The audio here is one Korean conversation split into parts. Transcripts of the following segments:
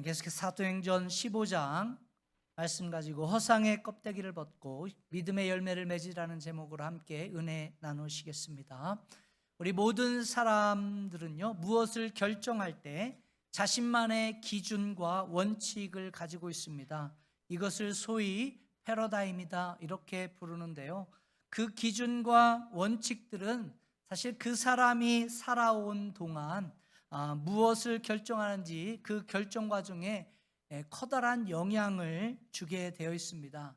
계속해서 사도행전 15장 말씀 가지고 허상의 껍데기를 벗고 믿음의 열매를 맺으라는 제목으로 함께 은혜 나누시겠습니다. 우리 모든 사람들은요, 무엇을 결정할 때 자신만의 기준과 원칙을 가지고 있습니다. 이것을 소위 패러다임이다 이렇게 부르는데요, 그 기준과 원칙들은 사실 그 사람이 살아온 동안 무엇을 결정하는지 그 결정 과정에 커다란 영향을 주게 되어 있습니다.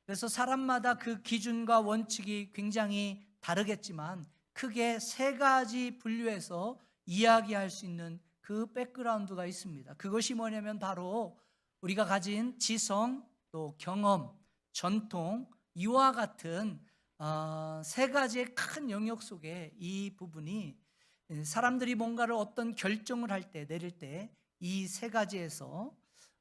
그래서 사람마다 그 기준과 원칙이 굉장히 다르겠지만 크게 세 가지 분류해서 이야기할 수 있는 그 백그라운드가 있습니다. 그것이 뭐냐면 바로 우리가 가진 지성, 또 경험, 전통, 이와 같은 세 가지의 큰 영역 속에 이 부분이, 사람들이 뭔가를 어떤 결정을 할 때, 내릴 때 이 세 가지에서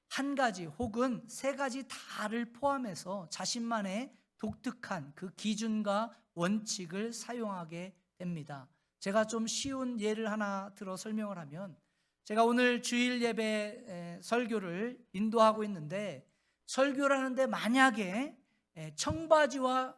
한 가지 혹은 세 가지 다를 포함해서 자신만의 독특한 그 기준과 원칙을 사용하게 됩니다. 제가 좀 쉬운 예를 하나 들어 설명을 하면, 제가 오늘 주일 예배 설교를 인도하고 있는데, 설교를 하는데 만약에 청바지와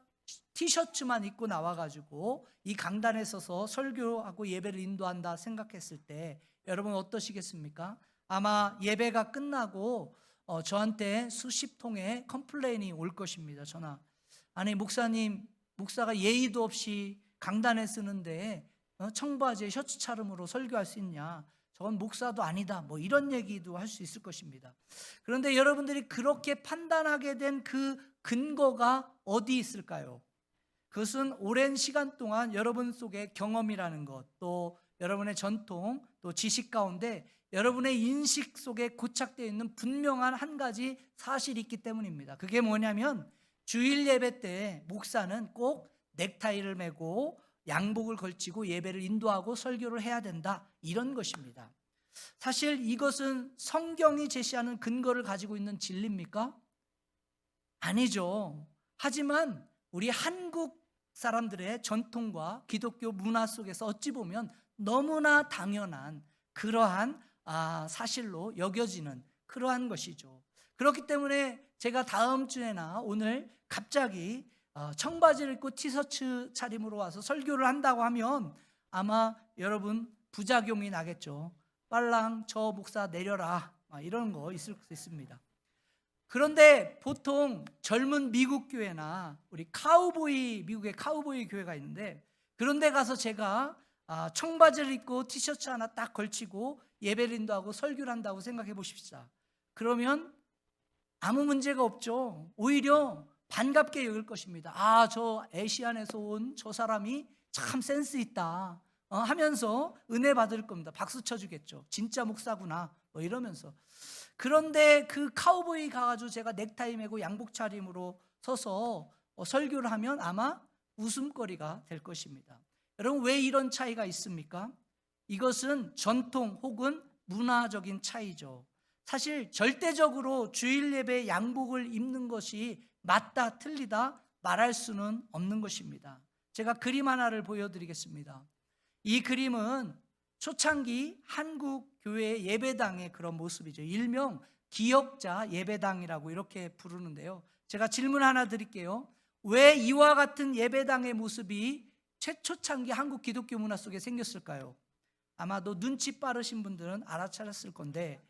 티셔츠만 입고 나와가지고 이 강단에 서서 설교하고 예배를 인도한다 생각했을 때 여러분 어떠시겠습니까? 아마 예배가 끝나고 저한테 수십 통의 컴플레인이 올 것입니다. 전화. 아니 목사님, 목사가 예의도 없이 강단에 쓰는데 청바지에 셔츠 차림으로 설교할 수 있냐? 저건 목사도 아니다. 뭐 이런 얘기도 할 수 있을 것입니다. 그런데 여러분들이 그렇게 판단하게 된 그 근거가 어디 있을까요? 그것은 오랜 시간 동안 여러분 속의 경험이라는 것, 또 여러분의 전통, 또 지식 가운데 여러분의 인식 속에 고착되어 있는 분명한 한 가지 사실이 있기 때문입니다. 그게 뭐냐면 주일 예배 때 목사는 꼭 넥타이를 매고 양복을 걸치고 예배를 인도하고 설교를 해야 된다, 이런 것입니다. 사실 이것은 성경이 제시하는 근거를 가지고 있는 진리입니까? 아니죠. 하지만 우리 한국 사람들의 전통과 기독교 문화 속에서 어찌 보면 너무나 당연한 그러한 사실로 여겨지는 그러한 것이죠. 그렇기 때문에 제가 다음 주에나 오늘 갑자기 청바지를 입고 티셔츠 차림으로 와서 설교를 한다고 하면 아마 여러분 부작용이 나겠죠. 빨랑 저 목사 내려라, 이런 거 있을 수 있습니다. 그런데 보통 젊은 미국 교회나 우리 미국의 카우보이 교회가 있는데, 그런 데 가서 제가 청바지를 입고 티셔츠 하나 딱 걸치고 예배를 인도하고 설교를 한다고 생각해 보십시다. 그러면 아무 문제가 없죠. 오히려 반갑게 여길 것입니다. 저 아시안에서 온 저 사람이 참 센스 있다 하면서 은혜 받을 겁니다. 박수 쳐주겠죠. 진짜 목사구나 뭐 이러면서. 그런데 그 카우보이 가가지고 제가 넥타이 매고 양복 차림으로 서서 설교를 하면 아마 웃음거리가 될 것입니다. 여러분, 왜 이런 차이가 있습니까? 이것은 전통 혹은 문화적인 차이죠. 사실 절대적으로 주일 예배 양복을 입는 것이 맞다 틀리다 말할 수는 없는 것입니다. 제가 그림 하나를 보여드리겠습니다. 이 그림은 초창기 한국 교회 예배당의 그런 모습이죠. 일명 기역자 예배당이라고 이렇게 부르는데요, 제가 질문 하나 드릴게요. 왜 이와 같은 예배당의 모습이 최초창기 한국 기독교 문화 속에 생겼을까요? 아마도 눈치 빠르신 분들은 알아차렸을 건데,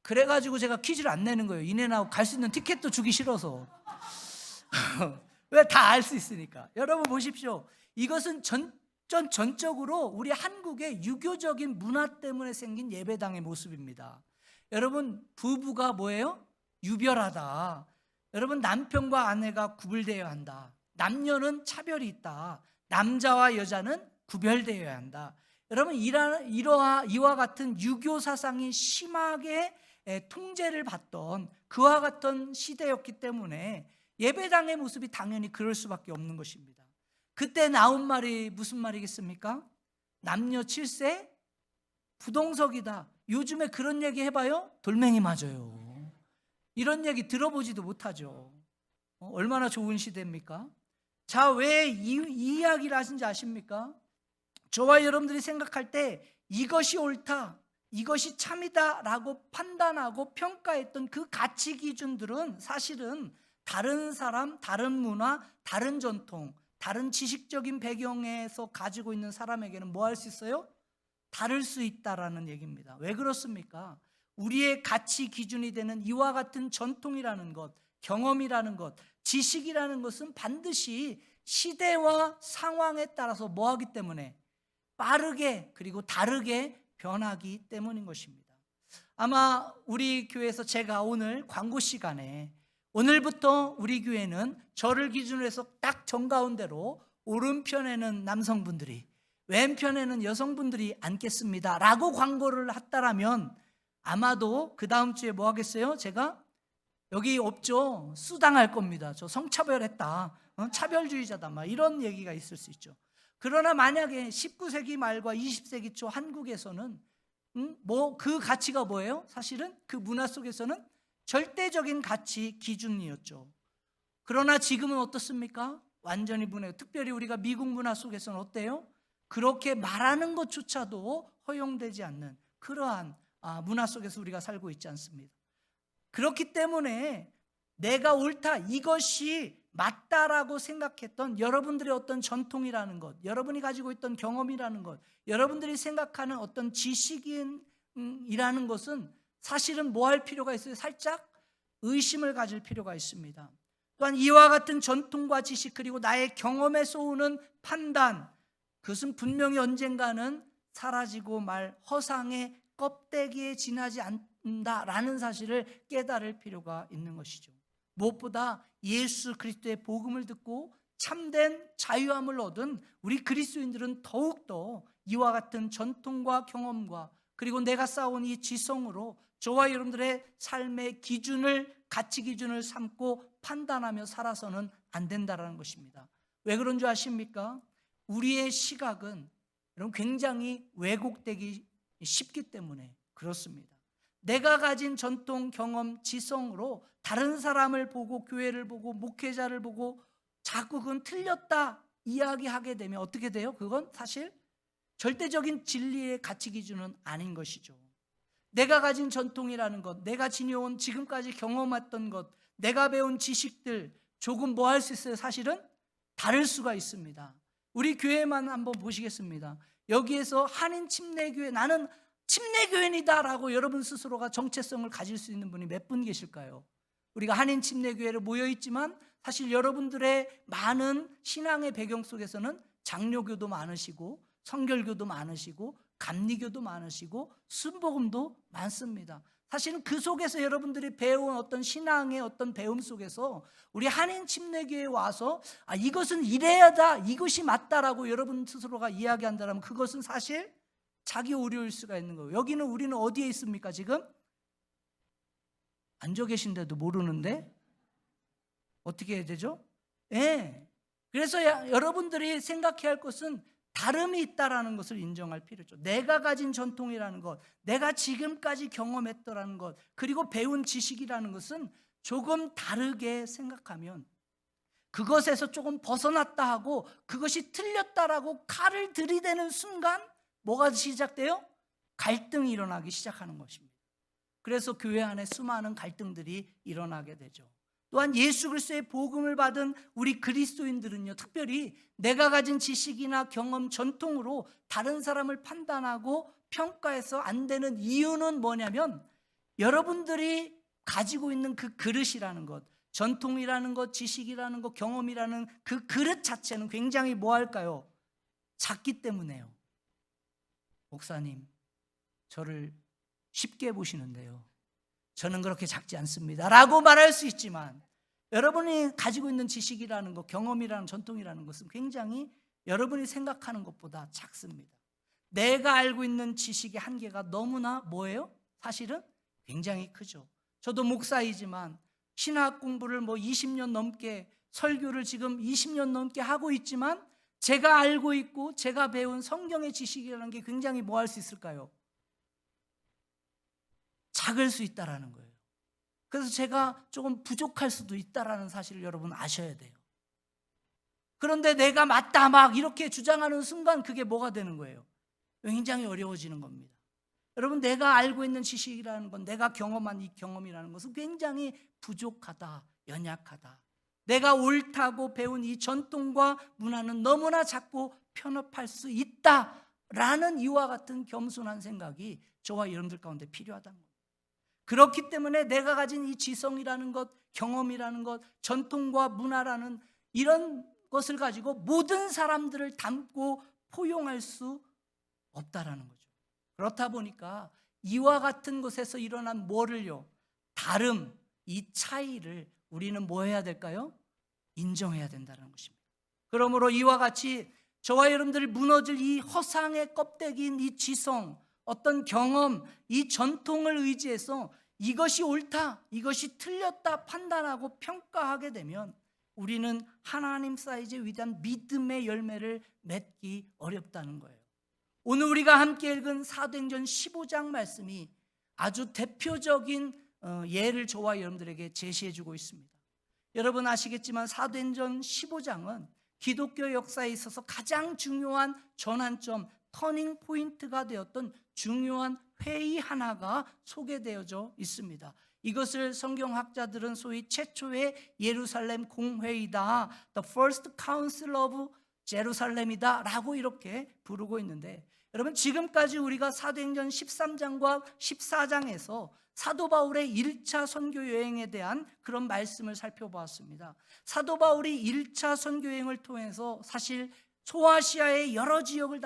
그래가지고 제가 퀴즈를 안 내는 거예요. 인앤아웃 갈 수 있는 티켓도 주기 싫어서. 왜? 다 알 수 있으니까. 여러분 보십시오. 이것은 전적으로 우리 한국의 유교적인 문화 때문에 생긴 예배당의 모습입니다. 여러분, 부부가 뭐예요? 유별하다. 여러분, 남편과 아내가 구분되어야 한다. 남녀는 차별이 있다. 남자와 여자는 구별되어야 한다. 여러분, 이와 같은 유교 사상이 심하게 통제를 받던 그와 같은 시대였기 때문에 예배당의 모습이 당연히 그럴 수밖에 없는 것입니다. 그때 나온 말이 무슨 말이겠습니까? 남녀 7세 부동석이다. 요즘에 그런 얘기 해봐요? 돌멩이 맞아요. 이런 얘기 들어보지도 못하죠. 얼마나 좋은 시대입니까? 자, 왜 이 이야기를 하신지 아십니까? 저와 여러분들이 생각할 때 이것이 옳다, 이것이 참이다라고 판단하고 평가했던 그 가치 기준들은 사실은 다른 사람, 다른 문화, 다른 전통, 다른 지식적인 배경에서 가지고 있는 사람에게는 뭐 할 수 있어요? 다를 수 있다라는 얘기입니다. 왜 그렇습니까? 우리의 가치 기준이 되는 이와 같은 전통이라는 것, 경험이라는 것, 지식이라는 것은 반드시 시대와 상황에 따라서 뭐 하기 때문에 빠르게 그리고 다르게 변하기 때문인 것입니다. 아마 우리 교회에서 제가 오늘 광고 시간에 오늘부터 우리 교회는 저를 기준으로 해서 딱 정가운데로 오른편에는 남성분들이 왼편에는 여성분들이 앉겠습니다 라고 광고를 했다라면 아마도 그 다음 주에 뭐 하겠어요? 제가 여기 없죠? 수당할 겁니다. 저 성차별했다, 차별주의자다, 막 이런 얘기가 있을 수 있죠. 그러나 만약에 19세기 말과 20세기 초 한국에서는 뭐 그 가치가 뭐예요? 사실은 그 문화 속에서는 절대적인 가치 기준이었죠. 그러나 지금은 어떻습니까? 완전히 분해요. 특별히 우리가 미국 문화 속에서는 어때요? 그렇게 말하는 것조차도 허용되지 않는 그러한 문화 속에서 우리가 살고 있지 않습니다. 그렇기 때문에 내가 옳다, 이것이 맞다라고 생각했던 여러분들의 어떤 전통이라는 것, 여러분이 가지고 있던 경험이라는 것, 여러분들이 생각하는 어떤 지식이라는 것은 사실은 뭐 할 필요가 있어요? 살짝 의심을 가질 필요가 있습니다. 또한 이와 같은 전통과 지식 그리고 나의 경험에서 오는 판단, 그것은 분명히 언젠가는 사라지고 말 허상의 껍데기에 지나지 않는다라는 사실을 깨달을 필요가 있는 것이죠. 무엇보다 예수 그리스도의 복음을 듣고 참된 자유함을 얻은 우리 그리스도인들은 더욱더 이와 같은 전통과 경험과 그리고 내가 쌓아온 이 지성으로 저와 여러분들의 삶의 기준을, 가치 기준을 삼고 판단하며 살아서는 안 된다는 것입니다. 왜 그런 줄 아십니까? 우리의 시각은 여러분 굉장히 왜곡되기 쉽기 때문에 그렇습니다. 내가 가진 전통, 경험, 지성으로 다른 사람을 보고 교회를 보고 목회자를 보고 자꾸 그건 틀렸다 이야기하게 되면 어떻게 돼요? 그건 사실 절대적인 진리의 가치 기준은 아닌 것이죠. 내가 가진 전통이라는 것, 내가 지녀온 지금까지 경험했던 것, 내가 배운 지식들 조금 뭐 할 수 있어요? 사실은 다를 수가 있습니다. 우리 교회만 한번 보시겠습니다. 여기에서 한인 침례교회, 나는 침례교회이다라고 여러분 스스로가 정체성을 가질 수 있는 분이 몇 분 계실까요? 우리가 한인 침례교회로 모여있지만 사실 여러분들의 많은 신앙의 배경 속에서는 장로교도 많으시고 성결교도 많으시고 감리교도 많으시고 순복음도 많습니다. 사실은 그 속에서 여러분들이 배운 어떤 신앙의 어떤 배움 속에서 우리 한인 침례교회에 와서 이것은 이래야다, 이것이 맞다라고 여러분 스스로가 이야기한다면 그것은 사실 자기 오류일 수가 있는 거예요. 여기는 우리는 어디에 있습니까? 지금 앉아 계신데도 모르는데 어떻게 해야 되죠? 예. 그래서 여러분들이 생각해야 할 것은 다름이 있다라는 것을 인정할 필요죠. 내가 가진 전통이라는 것, 내가 지금까지 경험했더라는 것, 그리고 배운 지식이라는 것은 조금 다르게 생각하면 그것에서 조금 벗어났다 하고 그것이 틀렸다라고 칼을 들이대는 순간 뭐가 시작돼요? 갈등이 일어나기 시작하는 것입니다. 그래서 교회 안에 수많은 갈등들이 일어나게 되죠. 또한 예수 그리스도의 복음을 받은 우리 그리스도인들은요, 특별히 내가 가진 지식이나 경험, 전통으로 다른 사람을 판단하고 평가해서 안 되는 이유는 뭐냐면 여러분들이 가지고 있는 그 그릇이라는 것, 전통이라는 것, 지식이라는 것, 경험이라는 그 그릇 자체는 굉장히 뭐 할까요? 작기 때문에요. 목사님, 저를 쉽게 보시는데요, 저는 그렇게 작지 않습니다 라고 말할 수 있지만 여러분이 가지고 있는 지식이라는 것, 경험이라는 전통이라는 것은 굉장히 여러분이 생각하는 것보다 작습니다. 내가 알고 있는 지식의 한계가 너무나 뭐예요? 사실은 굉장히 크죠. 저도 목사이지만 신학 공부를 20년 넘게, 설교를 지금 20년 넘게 하고 있지만 제가 알고 있고 제가 배운 성경의 지식이라는 게 굉장히 뭐 할 수 있을까요? 작을 수 있다라는 거예요. 그래서 제가 조금 부족할 수도 있다라는 사실을 여러분 아셔야 돼요. 그런데 내가 맞다 막 이렇게 주장하는 순간 그게 뭐가 되는 거예요? 굉장히 어려워지는 겁니다. 여러분, 내가 알고 있는 지식이라는 건, 내가 경험한 이 경험이라는 것은 굉장히 부족하다, 연약하다. 내가 옳다고 배운 이 전통과 문화는 너무나 작고 편협할 수 있다라는 이와 같은 겸손한 생각이 저와 여러분들 가운데 필요하다는 겁니다. 그렇기 때문에 내가 가진 이 지성이라는 것, 경험이라는 것, 전통과 문화라는 이런 것을 가지고 모든 사람들을 담고 포용할 수 없다라는 거죠. 그렇다 보니까 이와 같은 곳에서 일어난 뭐를요? 다름, 이 차이를 우리는 뭐 해야 될까요? 인정해야 된다는 것입니다. 그러므로 이와 같이 저와 여러분들이 무너질 이 허상의 껍데기인 이 지성, 어떤 경험, 이 전통을 의지해서 이것이 옳다, 이것이 틀렸다 판단하고 평가하게 되면 우리는 하나님 사이즈의 위대한 믿음의 열매를 맺기 어렵다는 거예요. 오늘 우리가 함께 읽은 사도행전 15장 말씀이 아주 대표적인 예를 저와 여러분들에게 제시해 주고 있습니다. 여러분 아시겠지만 사도행전 15장은 기독교 역사에 있어서 가장 중요한 전환점, 터닝 포인트가 되었던 중요한 회의 하나가 소개되어져 있습니다. 이것을 성경학자들은 소위 최초의 예루살렘 공회의다, The First Council of Jerusalem이다 라고 이렇게 부르고 있는데, 여러분 지금까지 우리가 사도행전 13장과 14장에서 사도 바울의 1차 선교 여행에 대한 그런 말씀을 살펴보았습니다. 사도 바울이 1차 선교 여행을 통해서 사실 소아시아의 여러 지역을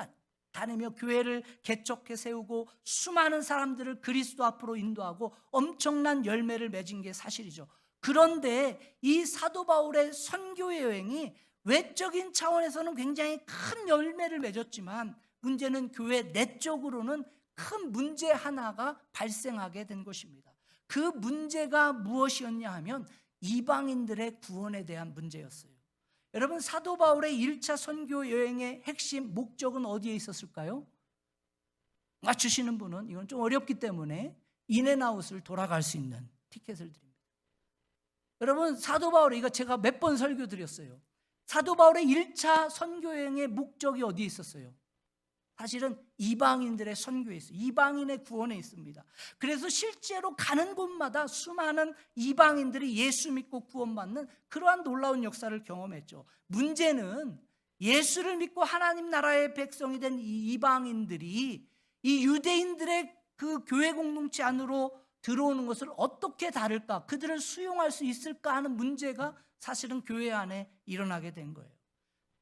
다니며 교회를 개척해 세우고 수많은 사람들을 그리스도 앞으로 인도하고 엄청난 열매를 맺은 게 사실이죠. 그런데 이 사도 바울의 선교 여행이 외적인 차원에서는 굉장히 큰 열매를 맺었지만 문제는 교회 내적으로는 큰 문제 하나가 발생하게 된 것입니다. 그 문제가 무엇이었냐 하면 이방인들의 구원에 대한 문제였어요. 여러분 사도 바울의 1차 선교 여행의 핵심 목적은 어디에 있었을까요? 맞추시는 분은 이건 좀 어렵기 때문에 인앤아웃을 돌아갈 수 있는 티켓을 드립니다. 여러분 사도 바울의, 이거 제가 몇 번 설교 드렸어요. 사도 바울의 1차 선교 여행의 목적이 어디에 있었어요? 사실은 이방인들의 선교에 있어요. 이방인의 구원에 있습니다. 그래서 실제로 가는 곳마다 수많은 이방인들이 예수 믿고 구원받는 그러한 놀라운 역사를 경험했죠. 문제는 예수를 믿고 하나님 나라의 백성이 된 이 이방인들이 이 유대인들의 그 교회 공동체 안으로 들어오는 것을 어떻게 다룰까, 그들을 수용할 수 있을까 하는 문제가 사실은 교회 안에 일어나게 된 거예요.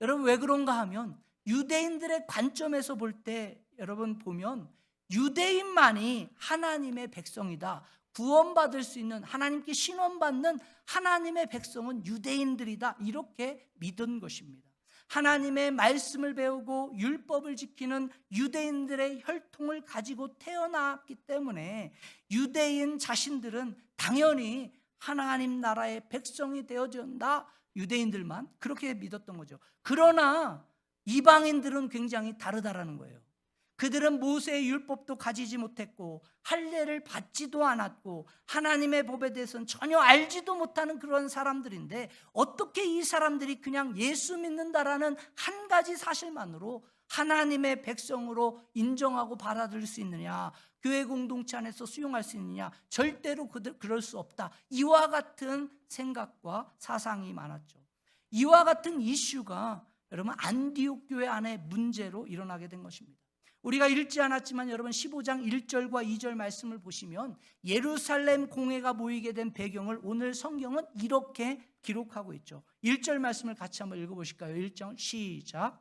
여러분 왜 그런가 하면 유대인들의 관점에서 볼 때 여러분 보면 유대인만이 하나님의 백성이다, 구원받을 수 있는, 하나님께 신원받는 하나님의 백성은 유대인들이다, 이렇게 믿은 것입니다. 하나님의 말씀을 배우고 율법을 지키는 유대인들의 혈통을 가지고 태어났기 때문에 유대인 자신들은 당연히 하나님 나라의 백성이 되어준다, 유대인들만 그렇게 믿었던 거죠. 그러나 이방인들은 굉장히 다르다라는 거예요. 그들은 모세의 율법도 가지지 못했고 할례를 받지도 않았고 하나님의 법에 대해서는 전혀 알지도 못하는 그런 사람들인데 어떻게 이 사람들이 그냥 예수 믿는다라는 한 가지 사실만으로 하나님의 백성으로 인정하고 받아들일 수 있느냐, 교회 공동체 안에서 수용할 수 있느냐, 절대로 그럴 수 없다, 이와 같은 생각과 사상이 많았죠. 이와 같은 이슈가 여러분 안디옥 교회 안에 문제로 일어나게 된 것입니다. 우리가 읽지 않았지만 여러분 15장 1절과 2절 말씀을 보시면 예루살렘 공회가 모이게 된 배경을 오늘 성경은 이렇게 기록하고 있죠. 1절 말씀을 같이 한번 읽어보실까요? 1절 시작.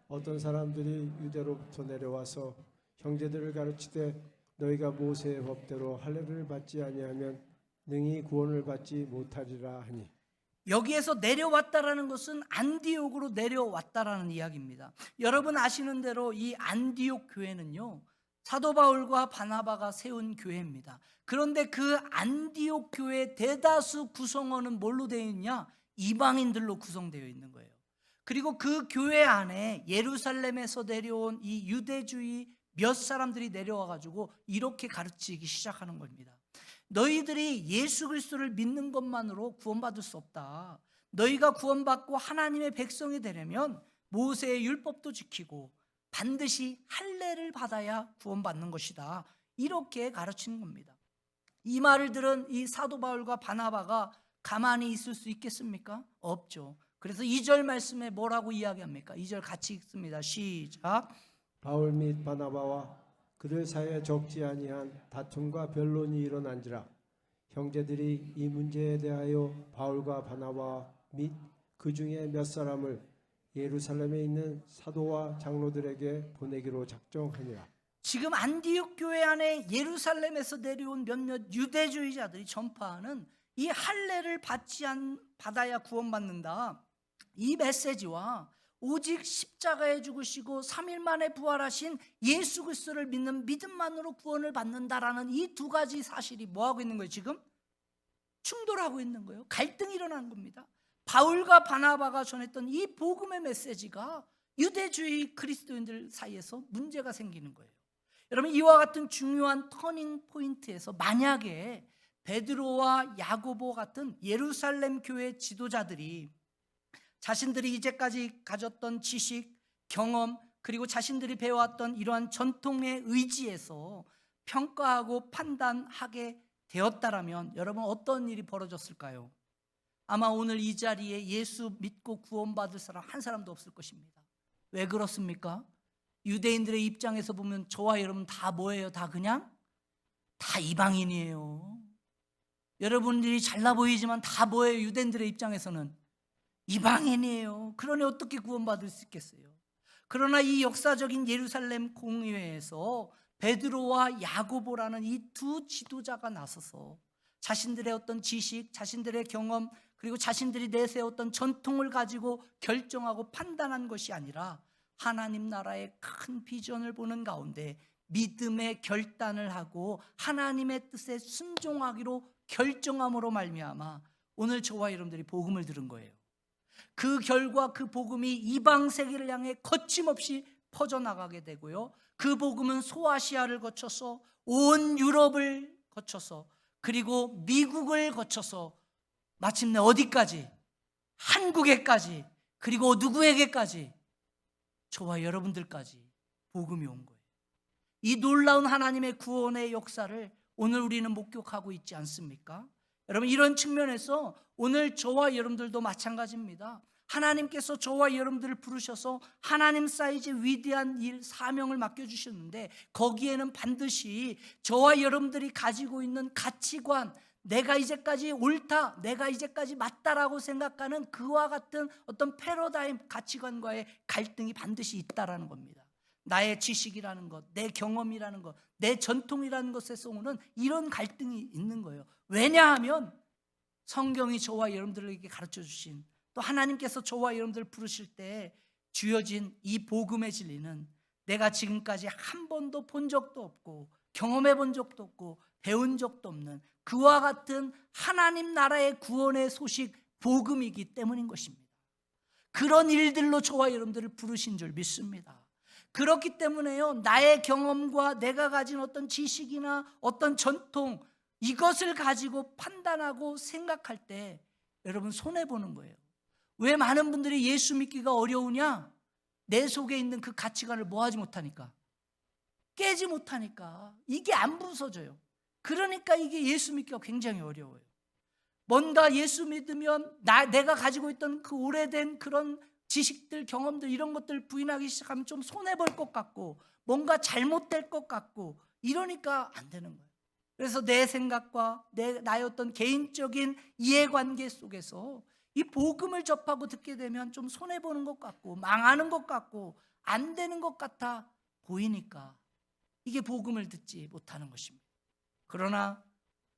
어떤 사람들이 유대로부터 내려와서 형제들을 가르치되 너희가 모세의 법대로 할례를 받지 아니하면 능히 구원을 받지 못하리라 하니. 여기에서 내려왔다라는 것은 안디옥으로 내려왔다라는 이야기입니다. 여러분 아시는 대로 이 안디옥 교회는요, 사도 바울과 바나바가 세운 교회입니다. 그런데 그 안디옥 교회 대다수 구성원은 뭘로 되어 있냐? 이방인들로 구성되어 있는 거예요. 그리고 그 교회 안에 예루살렘에서 내려온 이 유대주의 몇 사람들이 내려와 가지고 이렇게 가르치기 시작하는 겁니다. 너희들이 예수 그리스도를 믿는 것만으로 구원받을 수 없다. 너희가 구원받고 하나님의 백성이 되려면 모세의 율법도 지키고 반드시 할례를 받아야 구원받는 것이다. 이렇게 가르치는 겁니다. 이 말을 들은 이 사도 바울과 바나바가 가만히 있을 수 있겠습니까? 없죠. 그래서 2절 말씀에 뭐라고 이야기합니까? 2절 같이 읽습니다. 시작. 바울 및 바나바와 그들 사이에 적지 아니한 다툼과 변론이 일어난지라 형제들이 이 문제에 대하여 바울과 바나바 및 그 중에 몇 사람을 예루살렘에 있는 사도와 장로들에게 보내기로 작정하니라. 지금 안디옥 교회 안에 예루살렘에서 내려온 몇몇 유대주의자들이 전파하는 이 할례를 받아야 구원받는다, 이 메시지와 오직 십자가에 죽으시고 3일 만에 부활하신 예수 그리스도를 믿는 믿음만으로 구원을 받는다라는 이 두 가지 사실이 뭐하고 있는 거예요? 지금 충돌하고 있는 거예요. 갈등이 일어난 겁니다. 바울과 바나바가 전했던 이 복음의 메시지가 유대주의 그리스도인들 사이에서 문제가 생기는 거예요. 여러분, 이와 같은 중요한 터닝 포인트에서 만약에 베드로와 야고보 같은 예루살렘 교회 지도자들이 자신들이 이제까지 가졌던 지식, 경험, 그리고 자신들이 배워왔던 이러한 전통의 의지에서 평가하고 판단하게 되었다라면 여러분, 어떤 일이 벌어졌을까요? 아마 오늘 이 자리에 예수 믿고 구원받을 사람 한 사람도 없을 것입니다. 왜 그렇습니까? 유대인들의 입장에서 보면 저와 여러분 다 뭐예요? 다 그냥 다 이방인이에요. 여러분들이 잘나 보이지만 다 뭐예요? 유대인들의 입장에서는 이방인이에요. 그러니 어떻게 구원받을 수 있겠어요? 그러나 이 역사적인 예루살렘 공회에서 베드로와 야고보라는 이 두 지도자가 나서서 자신들의 어떤 지식, 자신들의 경험, 그리고 자신들이 내세웠던 전통을 가지고 결정하고 판단한 것이 아니라 하나님 나라의 큰 비전을 보는 가운데 믿음의 결단을 하고 하나님의 뜻에 순종하기로 결정함으로 말미암아 오늘 저와 여러분들이 복음을 들은 거예요. 그 결과 그 복음이 이방 세계를 향해 거침없이 퍼져나가게 되고요, 그 복음은 소아시아를 거쳐서 온 유럽을 거쳐서 그리고 미국을 거쳐서 마침내 어디까지? 한국에까지, 그리고 누구에게까지? 저와 여러분들까지 복음이 온 거예요. 이 놀라운 하나님의 구원의 역사를 오늘 우리는 목격하고 있지 않습니까? 여러분, 이런 측면에서 오늘 저와 여러분들도 마찬가지입니다. 하나님께서 저와 여러분들을 부르셔서 하나님 사이즈 위대한 일, 사명을 맡겨주셨는데 거기에는 반드시 저와 여러분들이 가지고 있는 가치관, 내가 이제까지 옳다, 내가 이제까지 맞다라고 생각하는 그와 같은 어떤 패러다임, 가치관과의 갈등이 반드시 있다라는 겁니다. 나의 지식이라는 것, 내 경험이라는 것, 내 전통이라는 것에서 오는 이런 갈등이 있는 거예요. 왜냐하면 성경이 저와 여러분들에게 가르쳐 주신, 또 하나님께서 저와 여러분들을 부르실 때 주어진 이 복음의 진리는 내가 지금까지 한 번도 본 적도 없고 경험해 본 적도 없고 배운 적도 없는 그와 같은 하나님 나라의 구원의 소식, 복음이기 때문인 것입니다. 그런 일들로 저와 여러분들을 부르신 줄 믿습니다. 그렇기 때문에요, 나의 경험과 내가 가진 어떤 지식이나 어떤 전통, 이것을 가지고 판단하고 생각할 때 여러분 손해보는 거예요. 왜 많은 분들이 예수 믿기가 어려우냐? 내 속에 있는 그 가치관을 뭐하지 못하니까, 깨지 못하니까 이게 안 부서져요. 그러니까 이게 예수 믿기가 굉장히 어려워요. 뭔가 예수 믿으면 내가 가지고 있던 그 오래된 그런 지식들, 경험들, 이런 것들 부인하기 시작하면 좀 손해볼 것 같고 뭔가 잘못될 것 같고 이러니까 안 되는 거예요. 그래서 내 생각과 나의 어떤 개인적인 이해관계 속에서 이 복음을 접하고 듣게 되면 좀 손해보는 것 같고 망하는 것 같고 안 되는 것 같아 보이니까 이게 복음을 듣지 못하는 것입니다. 그러나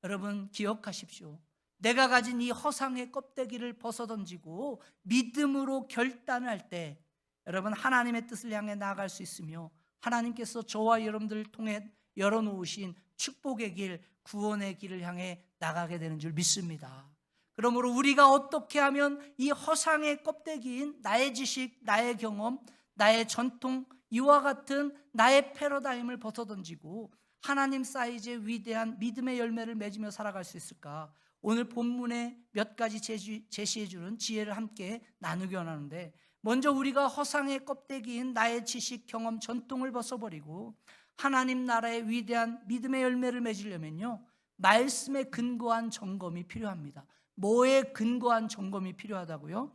여러분 기억하십시오. 내가 가진 이 허상의 껍데기를 벗어던지고 믿음으로 결단할 때 여러분 하나님의 뜻을 향해 나아갈 수 있으며 하나님께서 저와 여러분들을 통해 열어놓으신 축복의 길, 구원의 길을 향해 나가게 되는 줄 믿습니다. 그러므로 우리가 어떻게 하면 이 허상의 껍데기인 나의 지식, 나의 경험, 나의 전통, 이와 같은 나의 패러다임을 벗어던지고 하나님 사이즈의 위대한 믿음의 열매를 맺으며 살아갈 수 있을까? 오늘 본문에 몇 가지 제시해 주는 지혜를 함께 나누기 원하는데, 먼저 우리가 허상의 껍데기인 나의 지식, 경험, 전통을 벗어버리고 하나님 나라의 위대한 믿음의 열매를 맺으려면요, 말씀에 근거한 점검이 필요합니다. 뭐에 근거한 점검이 필요하다고요?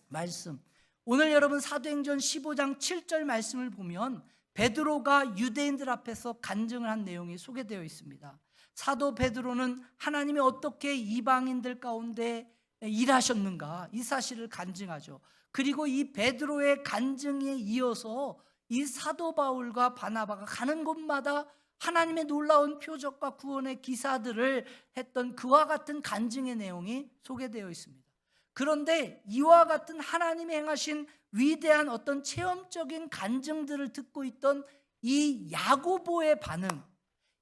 말씀. 오늘 여러분 사도행전 15장 7절 말씀을 보면 베드로가 유대인들 앞에서 간증을 한 내용이 소개되어 있습니다. 사도 베드로는 하나님이 어떻게 이방인들 가운데 일하셨는가, 이 사실을 간증하죠. 그리고 이 베드로의 간증에 이어서 이 사도 바울과 바나바가 가는 곳마다 하나님의 놀라운 표적과 구원의 기사들을 했던 그와 같은 간증의 내용이 소개되어 있습니다. 그런데 이와 같은 하나님이 행하신 위대한 어떤 체험적인 간증들을 듣고 있던 이 야고보의 반응,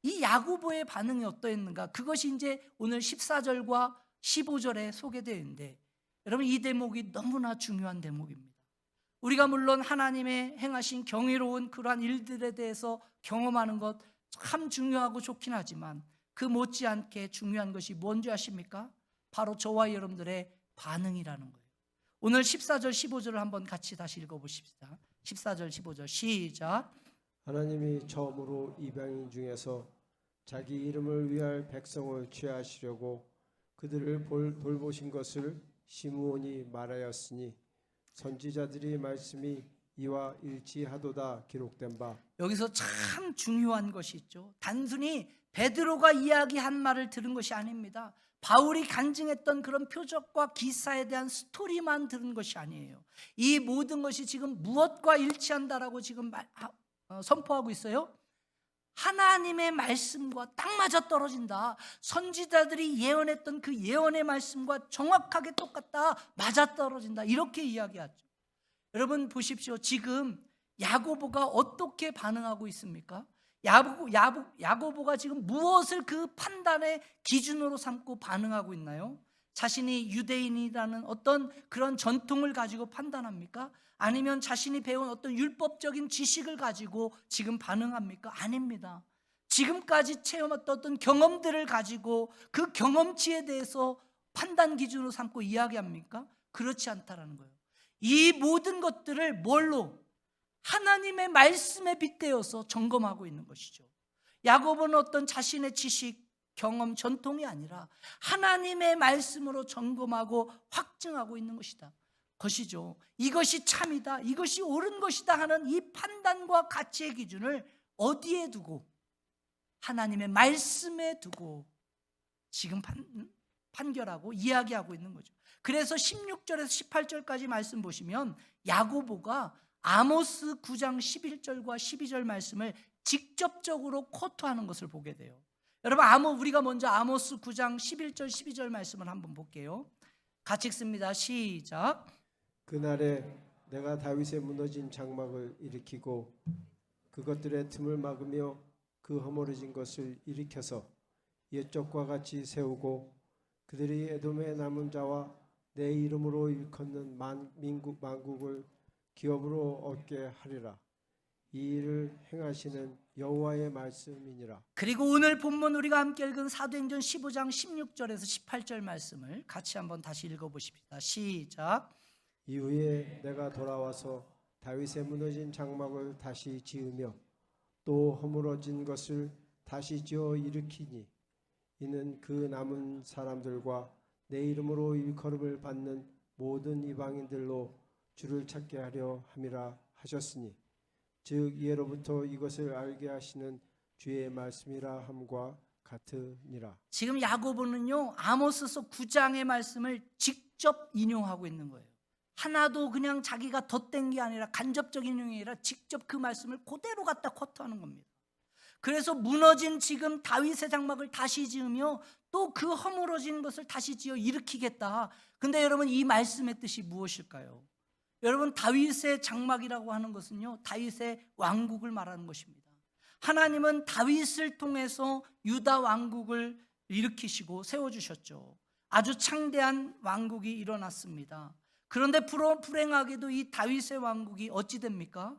이 야고보의 반응이 어떠했는가? 그것이 이제 오늘 14절과 15절에 소개되어 있는데, 여러분 이 대목이 너무나 중요한 대목입니다. 우리가 물론 하나님의 행하신 경이로운 그러한 일들에 대해서 경험하는 것 참 중요하고 좋긴 하지만 그 못지않게 중요한 것이 뭔지 아십니까? 바로 저와 여러분들의 반응이라는 거예요. 오늘 14절 15절을 한번 같이 다시 읽어보십시다. 14절 15절 시작. 하나님이 처음으로 이방인 중에서 자기 이름을 위할 백성을 취하시려고 그들을 돌보신 것을 시므온이 말하였으니 선지자들이 말씀이 이와 일치하도다 기록된 바. 여기서 참 중요한 것이 있죠. 단순히 베드로가 이야기한 말을 들은 것이 아닙니다. 바울이 간증했던 그런 표적과 기사에 대한 스토리만 들은 것이 아니에요. 이 모든 것이 지금 무엇과 일치한다라고 지금 선포하고 있어요? 하나님의 말씀과 딱 맞아떨어진다. 선지자들이 예언했던 그 예언의 말씀과 정확하게 똑같다. 맞아떨어진다. 이렇게 이야기하죠. 여러분 보십시오. 지금 야고보가 어떻게 반응하고 있습니까? 야고보가 지금 무엇을 그 판단의 기준으로 삼고 반응하고 있나요? 자신이 유대인이라는 어떤 그런 전통을 가지고 판단합니까? 아니면 자신이 배운 어떤 율법적인 지식을 가지고 지금 반응합니까? 아닙니다. 지금까지 체험했던 어떤 경험들을 가지고 그 경험치에 대해서 판단 기준으로 삼고 이야기합니까? 그렇지 않다라는 거예요. 이 모든 것들을 뭘로? 하나님의 말씀에 빗대어서 점검하고 있는 것이죠. 야고보는 어떤 자신의 지식, 경험, 전통이 아니라 하나님의 말씀으로 점검하고 확증하고 있는 것이죠. 이것이 참이다, 이것이 옳은 것이다 하는 이 판단과 가치의 기준을 어디에 두고? 하나님의 말씀에 두고 지금 판결하고 이야기하고 있는 거죠. 그래서 16절에서 18절까지 말씀 보시면 야고보가 아모스 9장 11절과 12절 말씀을 직접적으로 코트하는 것을 보게 돼요. 여러분 우리가 먼저 아모스 9장 11절 12절 말씀을 한번 볼게요. 같이 읽습니다. 시작. 그날에 내가 다윗의 무너진 장막을 일으키고 그것들의 틈을 막으며 그 허물어진 것을 일으켜서 옛적과 같이 세우고 그들이 에돔의 남은 자와 내 이름으로 일컫는 만국을 기업으로 얻게 하리라. 이 일을 행하시는 여호와의 말씀이니라. 그리고 오늘 본문 우리가 함께 읽은 사도행전 15장 16절에서 18절 말씀을 같이 한번 다시 읽어보십시다. 시작. 이후에 내가 돌아와서 다윗의 무너진 장막을 다시 지으며 또 허물어진 것을 다시 지어 일으키니 이는 그 남은 사람들과 내 이름으로 일컬음을 받는 모든 이방인들로 주를 찾게 하려 함이라 하셨으니 즉 이해로부터 이것을 알게 하시는 주의 말씀이라 함과 같으니라. 지금 야고보는요 아모스서 9장의 말씀을 직접 인용하고 있는 거예요. 하나도 그냥 자기가 덧댄 게 아니라 간접적인 인용이 아니라 직접 그 말씀을 그대로 갖다 코트하는 겁니다. 그래서 무너진 지금 다윗의 장막을 다시 지으며 또 그 허물어진 것을 다시 지어 일으키겠다. 근데 여러분 이 말씀의 뜻이 무엇일까요? 여러분 다윗의 장막이라고 하는 것은요 다윗의 왕국을 말하는 것입니다. 하나님은 다윗을 통해서 유다 왕국을 일으키시고 세워주셨죠. 아주 창대한 왕국이 일어났습니다. 그런데 불행하게도 이 다윗의 왕국이 어찌 됩니까?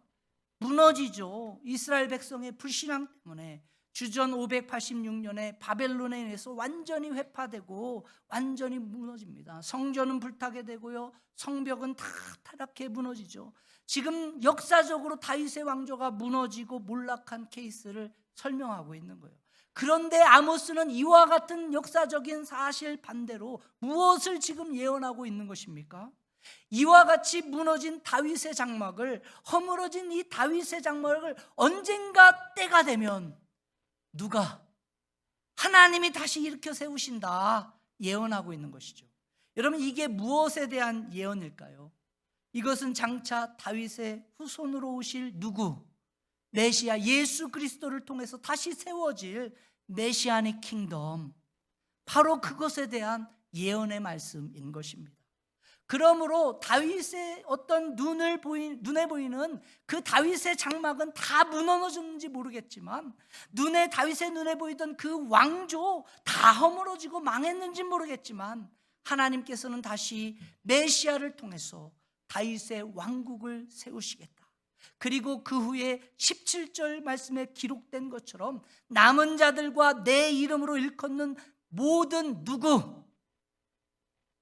무너지죠. 이스라엘 백성의 불신앙 때문에 주전 586년에 바벨론에 의해서 완전히 회파되고 완전히 무너집니다. 성전은 불타게 되고요, 성벽은 다 타락해 무너지죠. 지금 역사적으로 다윗의 왕조가 무너지고 몰락한 케이스를 설명하고 있는 거예요. 그런데 아모스는 이와 같은 역사적인 사실 반대로 무엇을 지금 예언하고 있는 것입니까? 이와 같이 무너진 다윗의 장막을, 허물어진 이 다윗의 장막을 언젠가 때가 되면 누가, 하나님이 다시 일으켜 세우신다 예언하고 있는 것이죠. 여러분, 이게 무엇에 대한 예언일까요? 이것은 장차 다윗의 후손으로 오실 누구? 메시아 예수 그리스도를 통해서 다시 세워질 메시아닉 킹덤, 바로 그것에 대한 예언의 말씀인 것입니다. 그러므로 다윗의 어떤 눈에 보이는 그 다윗의 장막은 다 무너졌는지 모르겠지만, 다윗의 눈에 보이던 그 왕조 다 허물어지고 망했는지 모르겠지만, 하나님께서는 다시 메시아를 통해서 다윗의 왕국을 세우시겠다. 그리고 그 후에 17절 말씀에 기록된 것처럼 남은 자들과 내 이름으로 일컫는 모든 누구,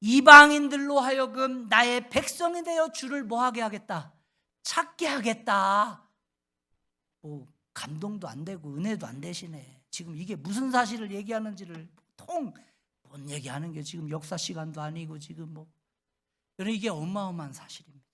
이방인들로 하여금 나의 백성이 되어 주를 뭐하게 하겠다? 찾게 하겠다. 감동도 안 되고 은혜도 안 되시네. 지금 이게 무슨 사실을 얘기하는지를 못 얘기하는 게 지금 역사 시간도 아니고 지금 여러분, 이게 어마어마한 사실입니다.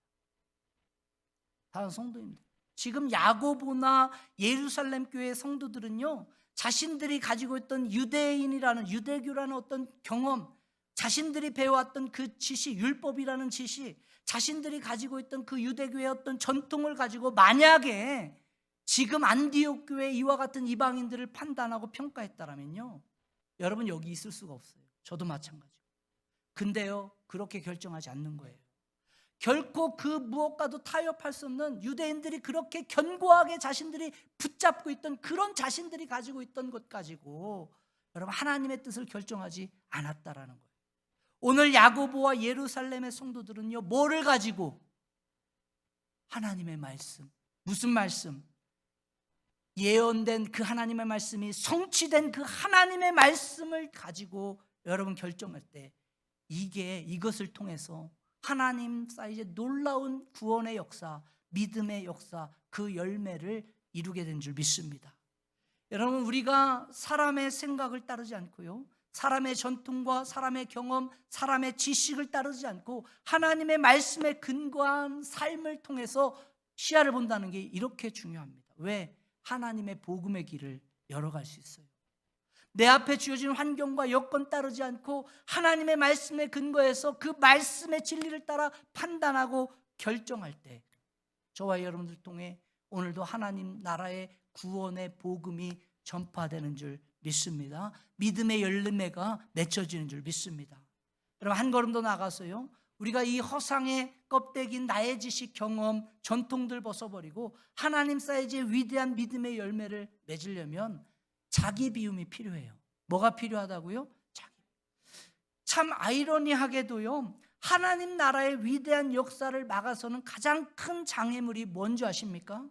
다른 성도입니다. 지금 야고보나 예루살렘 교회 성도들은요, 자신들이 가지고 있던 유대교라는 어떤 경험, 자신들이 배워왔던 그 지식, 율법이라는 지식, 자신들이 가지고 있던 그 유대교의 어떤 전통을 가지고 만약에 지금 안디옥 교회 이와 같은 이방인들을 판단하고 평가했다라면요, 여러분 여기 있을 수가 없어요. 저도 마찬가지고. 근데요, 그렇게 결정하지 않는 거예요. 결코 그 무엇과도 타협할 수 없는, 유대인들이 그렇게 견고하게 자신들이 붙잡고 있던 그런 자신들이 가지고 있던 것 가지고 여러분 하나님의 뜻을 결정하지 않았다라는 거예요. 오늘 야고보와 예루살렘의 성도들은요, 뭐를 가지고? 하나님의 말씀. 무슨 말씀? 예언된 그 하나님의 말씀이 성취된 그 하나님의 말씀을 가지고 여러분 결정할 때, 이것을 통해서 하나님 사이즈의 놀라운 구원의 역사, 믿음의 역사, 그 열매를 이루게 된 줄 믿습니다. 여러분, 우리가 사람의 생각을 따르지 않고요, 사람의 전통과 사람의 경험, 사람의 지식을 따르지 않고 하나님의 말씀에 근거한 삶을 통해서 시야를 본다는 게 이렇게 중요합니다. 왜? 하나님의 복음의 길을 열어갈 수 있어요. 내 앞에 주어진 환경과 여건 따르지 않고 하나님의 말씀에 근거해서 그 말씀의 진리를 따라 판단하고 결정할 때, 저와 여러분들 통해 오늘도 하나님 나라의 구원의 복음이 전파되는 줄 믿습니다. 믿음의 열매가 맺혀지는 줄 믿습니다. 여러분, 한 걸음 더 나가서요, 우리가 이 허상의 껍데기인 나의 지식, 경험, 전통들 벗어버리고 하나님 사이즈의 위대한 믿음의 열매를 맺으려면 자기 비움이 필요해요. 뭐가 필요하다고요? 참 아이러니하게도요, 하나님 나라의 위대한 역사를 막아서는 가장 큰 장애물이 뭔지 아십니까?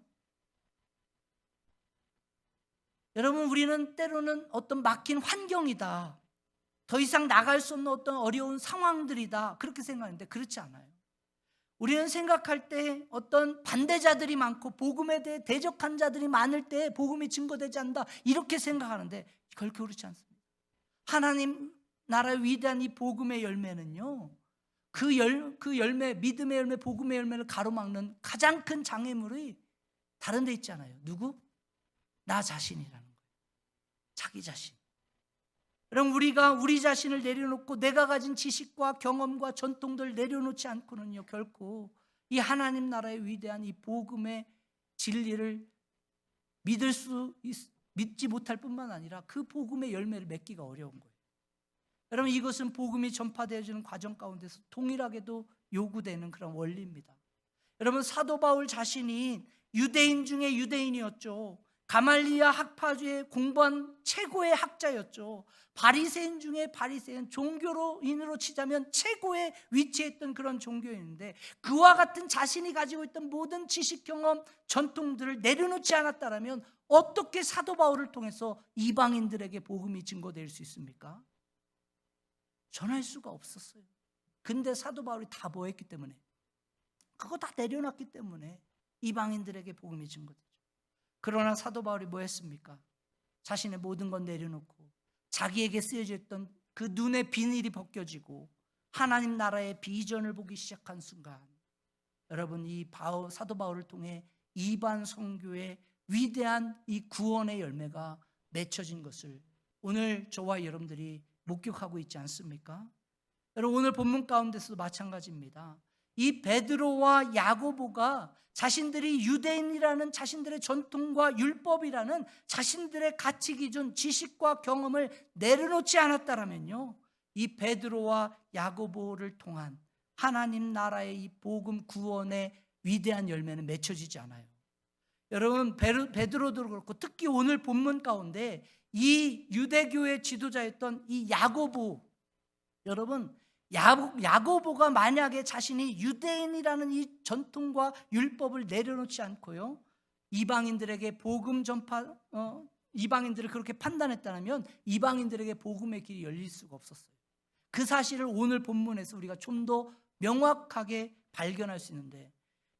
여러분, 우리는 때로는 어떤 막힌 환경이다, 더 이상 나갈 수 없는 어떤 어려운 상황들이다, 그렇게 생각하는데 그렇지 않아요. 우리는 생각할 때 어떤 반대자들이 많고 복음에 대해 대적한 자들이 많을 때 복음이 증거되지 않는다, 이렇게 생각하는데 결코 그렇지 않습니다. 하나님 나라의 위대한 이 복음의 열매는요, 그 열매, 믿음의 열매, 복음의 열매를 가로막는 가장 큰 장애물이 다른 데 있잖아요. 누구? 나 자신이라는 거예요. 자기 자신. 여러분, 우리가 우리 자신을 내려놓고 내가 가진 지식과 경험과 전통들을 내려놓지 않고는요, 결코 이 하나님 나라의 위대한 이 복음의 진리를 믿지 못할 뿐만 아니라 그 복음의 열매를 맺기가 어려운 거예요. 여러분, 이것은 복음이 전파되어지는 과정 가운데서 동일하게도 요구되는 그런 원리입니다. 여러분, 사도 바울 자신이 유대인 중에 유대인이었죠. 가말리아 학파주에 공부한 최고의 학자였죠. 바리새인 중에 바리새인, 종교로인으로 치자면 최고의 위치에 있던 그런 종교인인데, 그와 같은 자신이 가지고 있던 모든 지식, 경험, 전통들을 내려놓지 않았다면 어떻게 사도 바울을 통해서 이방인들에게 복음이 증거될 수 있습니까? 전할 수가 없었어요. 근데 사도 바울이 다 뭐 했기 때문에, 그거 다 내려놨기 때문에 이방인들에게 복음이 증거되죠. 그러나 사도 바울이 뭐 했습니까? 자신의 모든 건 내려놓고 자기에게 쓰여져 있던 그 눈의 비닐이 벗겨지고 하나님 나라의 비전을 보기 시작한 순간, 여러분, 이 사도 바울을 통해 이방 선교의 위대한 이 구원의 열매가 맺혀진 것을 오늘 저와 여러분들이 목격하고 있지 않습니까? 여러분, 오늘 본문 가운데서도 마찬가지입니다. 이 베드로와 야고보가 자신들이 유대인이라는 자신들의 전통과 율법이라는 자신들의 가치 기준, 지식과 경험을 내려놓지 않았다면요, 이 베드로와 야고보를 통한 하나님 나라의 이 복음 구원의 위대한 열매는 맺혀지지 않아요. 여러분, 베드로도 그렇고 특히 오늘 본문 가운데 이 유대교의 지도자였던 이 야고보, 여러분, 야고보가 만약에 자신이 유대인이라는 이 전통과 율법을 내려놓지 않고요, 이방인들에게 복음 전파, 이방인들을 그렇게 판단했다면 이방인들에게 복음의 길이 열릴 수가 없었어요. 그 사실을 오늘 본문에서 우리가 좀 더 명확하게 발견할 수 있는데,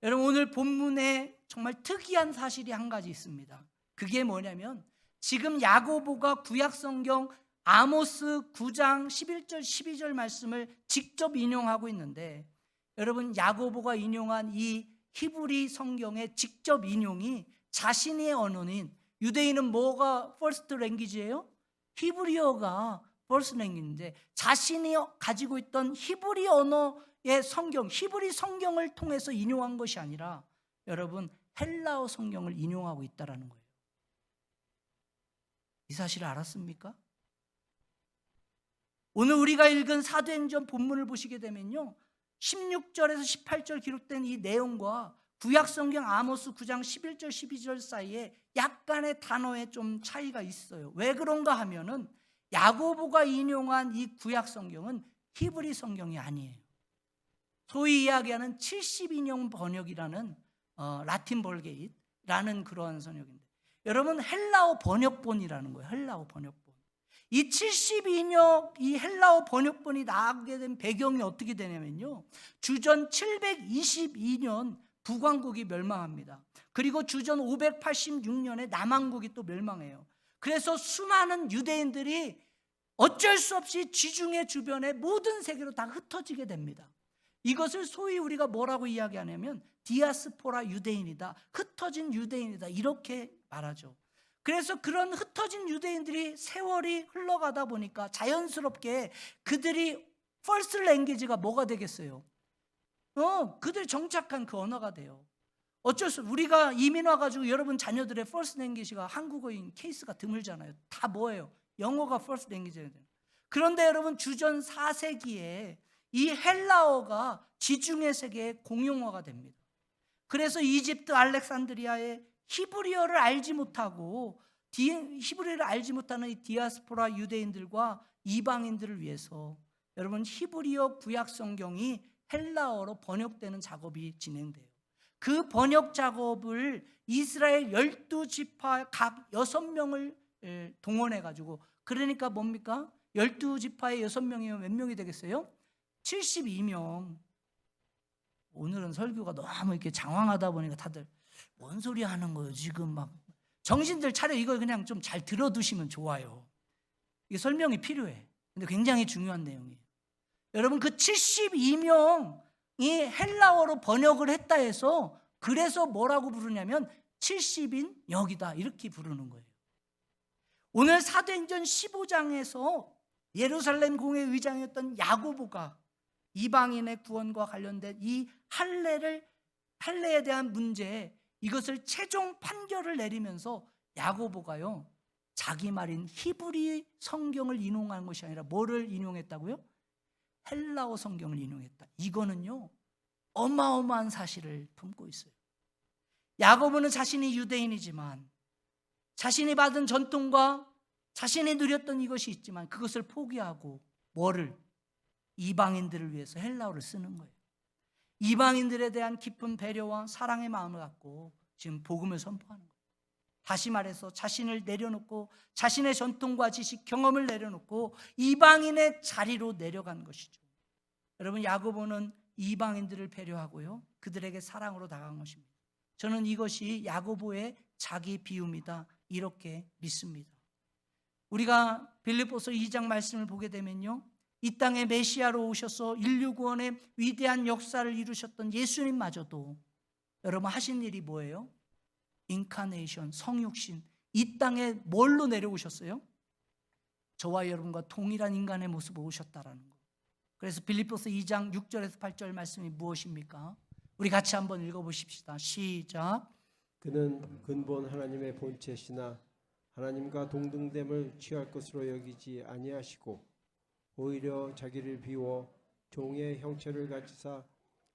여러분, 오늘 본문에 정말 특이한 사실이 한 가지 있습니다. 그게 뭐냐면, 지금 야고보가 구약성경 아모스 9장 11절 12절 말씀을 직접 인용하고 있는데, 여러분, 야고보가 인용한 이 히브리 성경의 직접 인용이 자신의 언어인, 유대인은 뭐가 퍼스트 랭귀지예요? 히브리어가 퍼스트 랭귀지인데, 자신이 가지고 있던 히브리 언어의 성경, 히브리 성경을 통해서 인용한 것이 아니라, 여러분, 헬라어 성경을 인용하고 있다라는 거예요. 이 사실을 알았습니까? 오늘 우리가 읽은 사도행전 본문을 보시게 되면요, 16절에서 18절 기록된 이 내용과 구약성경 아모스 9장 11절 12절 사이에 약간의 단어에 좀 차이가 있어요. 왜 그런가 하면은 야고보가 인용한 이 구약성경은 히브리 성경이 아니에요. 소위 이야기하는 72년 번역이라는 라틴 벌게이트라는 그러한 번역인데, 여러분, 헬라어 번역본이라는 거예요. 헬라어 번역본. 이 72년 이 헬라어 번역본이 나오게 된 배경이 어떻게 되냐면요, 주전 722년 북왕국이 멸망합니다. 그리고 주전 586년에 남왕국이 또 멸망해요. 그래서 수많은 유대인들이 어쩔 수 없이 지중해 주변의 모든 세계로 다 흩어지게 됩니다. 이것을 소위 우리가 뭐라고 이야기하냐면 디아스포라 유대인이다, 흩어진 유대인이다, 이렇게 말하죠. 그래서 그런 흩어진 유대인들이 세월이 흘러가다 보니까 자연스럽게 그들이 퍼스트 랭귀지가 뭐가 되겠어요? 그들이 정착한 그 언어가 돼요. 어쩔 수, 우리가 이민 와가지고 여러분 자녀들의 퍼스트 랭귀지가 한국어인 케이스가 드물잖아요. 다 뭐예요? 영어가 퍼스트 랭귀지예요. 그런데 여러분, 주전 4세기에 이 헬라어가 지중해 세계의 공용어가 됩니다. 그래서 이집트 알렉산드리아의 히브리어를 알지 못하고 히브리어를 알지 못하는 이 디아스포라 유대인들과 이방인들을 위해서 여러분, 히브리어 구약 성경이 헬라어로 번역되는 작업이 진행돼요. 그 번역 작업을 이스라엘 12지파 각 6명을 동원해 가지고, 그러니까 뭡니까? 12지파의 6명이면 몇 명이 되겠어요? 72명. 오늘은 설교가 너무 이렇게 장황하다 보니까 다들 뭔 소리 하는 거예요? 지금 막 정신들 차려. 이거 그냥 좀 잘 들어두시면 좋아요. 이게 설명이 필요해. 근데 굉장히 중요한 내용이에요. 여러분, 그 72명이 헬라어로 번역을 했다 해서, 그래서 뭐라고 부르냐면 70인 여기다, 이렇게 부르는 거예요. 오늘 사도행전 15장에서 예루살렘 공회 의장이었던 야고보가 이방인의 구원과 관련된 이 할례에 대한 문제, 이것을 최종 판결을 내리면서 야고보가요, 자기 말인 히브리 성경을 인용한 것이 아니라 뭐를 인용했다고요? 헬라어 성경을 인용했다. 이거는요, 어마어마한 사실을 품고 있어요. 야고보는 자신이 유대인이지만 자신이 받은 전통과 자신이 누렸던 이것이 있지만 그것을 포기하고 뭐를? 이방인들을 위해서 헬라어를 쓰는 거예요. 이방인들에 대한 깊은 배려와 사랑의 마음을 갖고 지금 복음을 선포하는 거예요. 다시 말해서 자신을 내려놓고 자신의 전통과 지식, 경험을 내려놓고 이방인의 자리로 내려간 것이죠. 여러분, 야고보는 이방인들을 배려하고요, 그들에게 사랑으로 다가간 것입니다. 저는 이것이 야고보의 자기 비움이다, 이렇게 믿습니다. 우리가 빌립보서 2장 말씀을 보게 되면요, 이 땅에 메시아로 오셔서 인류 구원의 위대한 역사를 이루셨던 예수님마저도 여러분 하신 일이 뭐예요? 인카네이션, 성육신. 이 땅에 뭘로 내려오셨어요? 저와 여러분과 동일한 인간의 모습으로 오셨다라는 거. 그래서 빌립보서 2장 6절에서 8절 말씀이 무엇입니까? 우리 같이 한번 읽어보십시다. 시작. 그는 근본 하나님의 본체시나 하나님과 동등됨을 취할 것으로 여기지 아니하시고 오히려 자기를 비워 종의 형체를 가지사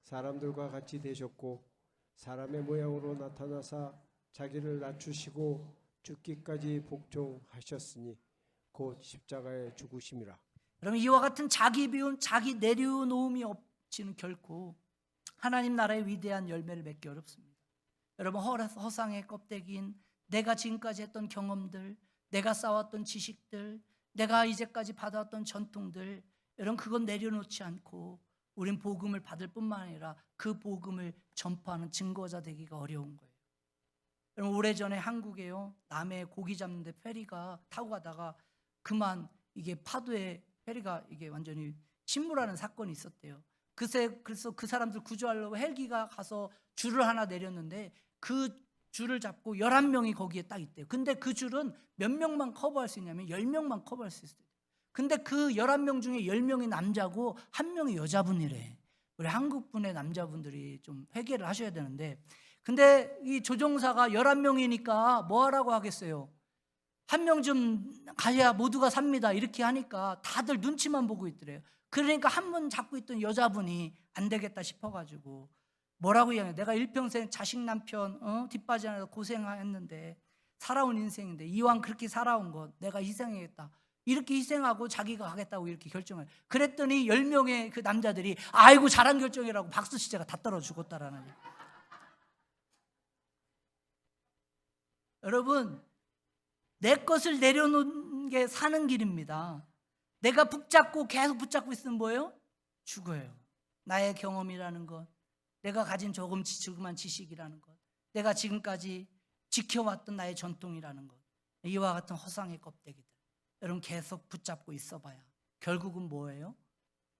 사람들과 같이 되셨고 사람의 모양으로 나타나사 자기를 낮추시고 죽기까지 복종하셨으니 곧 십자가에 죽으심이라. 그러면 이와 같은 자기 비움, 자기 내려놓음이 없이는 결코 하나님 나라의 위대한 열매를 맺기 어렵습니다. 여러분, 허상의 껍데기인 내가 지금까지 했던 경험들, 내가 쌓았던 지식들, 내가 이제까지 받아왔던 전통들, 여러분 그건 내려놓지 않고 우린 복음을 받을 뿐만 아니라 그 복음을 전파하는 증거자 되기가 어려운 거예요. 여러분, 오래전에 한국에요, 남해 고기 잡는데 페리가 타고 가다가 그만 이게 파도에 페리가 이게 완전히 침몰하는 사건이 있었대요. 그래서 그 사람들 구조하려고 헬기가 가서 줄을 하나 내렸는데 그 줄을 잡고 11명이 거기에 딱 있대요. 근데 그 줄은 몇 명만 커버할 수 있냐면 10명만 커버할 수 있어요. 근데 그 11명 중에 10명이 남자고 1명이 여자분이래. 우리 한국분의 남자분들이 좀 회개를 하셔야 되는데, 근데 이 조종사가 11명이니까 뭐 하라고 하겠어요? 1명 좀 가야 모두가 삽니다, 이렇게 하니까 다들 눈치만 보고 있더래요. 그러니까 한 분 잡고 있던 여자분이 안 되겠다 싶어가지고 뭐라고 이야기해요? 내가 일평생 자식 남편 뒷바지 안에서 고생했는데 살아온 인생인데 이왕 그렇게 살아온 것 내가 희생하겠다, 이렇게 희생하고 자기가 가겠다고 이렇게 결정을. 그랬더니 10명의 그 남자들이 아이고 잘한 결정이라고 박수치자가 다 떨어 죽었다라는 거예요. 여러분, 내 것을 내려놓는 게 사는 길입니다. 내가 붙잡고 계속 붙잡고 있으면 뭐예요? 죽어요. 나의 경험이라는 것, 내가 가진 조그만 지식이라는 것, 내가 지금까지 지켜왔던 나의 전통이라는 것, 이와 같은 허상의 껍데기들, 여러분 계속 붙잡고 있어봐야 결국은 뭐예요?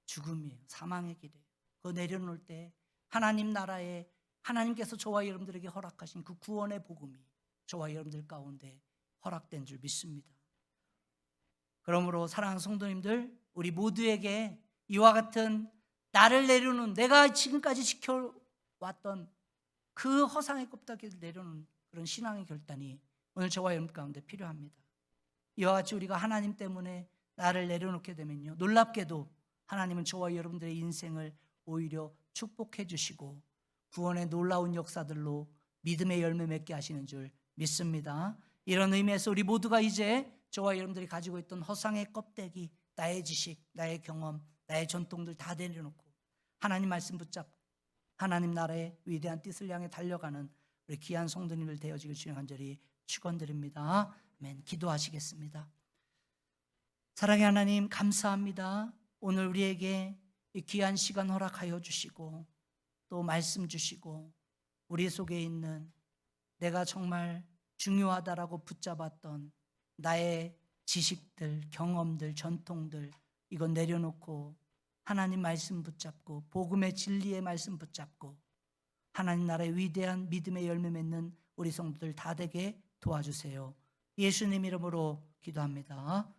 죽음이에요. 사망의 길이에요. 그거 내려놓을 때 하나님 나라에 하나님께서 저와 여러분들에게 허락하신 그 구원의 복음이 저와 여러분들 가운데 허락된 줄 믿습니다. 그러므로 사랑하는 성도님들, 우리 모두에게 이와 같은 나를 내려놓은, 내가 지금까지 지켜왔던 그 허상의 껍데기를 내려놓는 그런 신앙의 결단이 오늘 저와 여러분 가운데 필요합니다. 이와 같이 우리가 하나님 때문에 나를 내려놓게 되면요, 놀랍게도 하나님은 저와 여러분들의 인생을 오히려 축복해 주시고 구원의 놀라운 역사들로 믿음의 열매 맺게 하시는 줄 믿습니다. 이런 의미에서 우리 모두가 이제 저와 여러분들이 가지고 있던 허상의 껍데기, 나의 지식, 나의 경험, 나의 전통들 다 내려놓고 하나님 말씀 붙잡고 하나님 나라의 위대한 뜻을 향해 달려가는 우리 귀한 성도님들 되어지길 주님 간절히 축원드립니다. 아멘. 기도하시겠습니다. 사랑의 하나님, 감사합니다. 오늘 우리에게 이 귀한 시간 허락하여 주시고 또 말씀 주시고 우리 속에 있는 내가 정말 중요하다라고 붙잡았던 나의 지식들, 경험들, 전통들, 이거 내려놓고 하나님 말씀 붙잡고 복음의 진리의 말씀 붙잡고 하나님 나라의 위대한 믿음의 열매 맺는 우리 성도들 다 되게 도와주세요. 예수님 이름으로 기도합니다.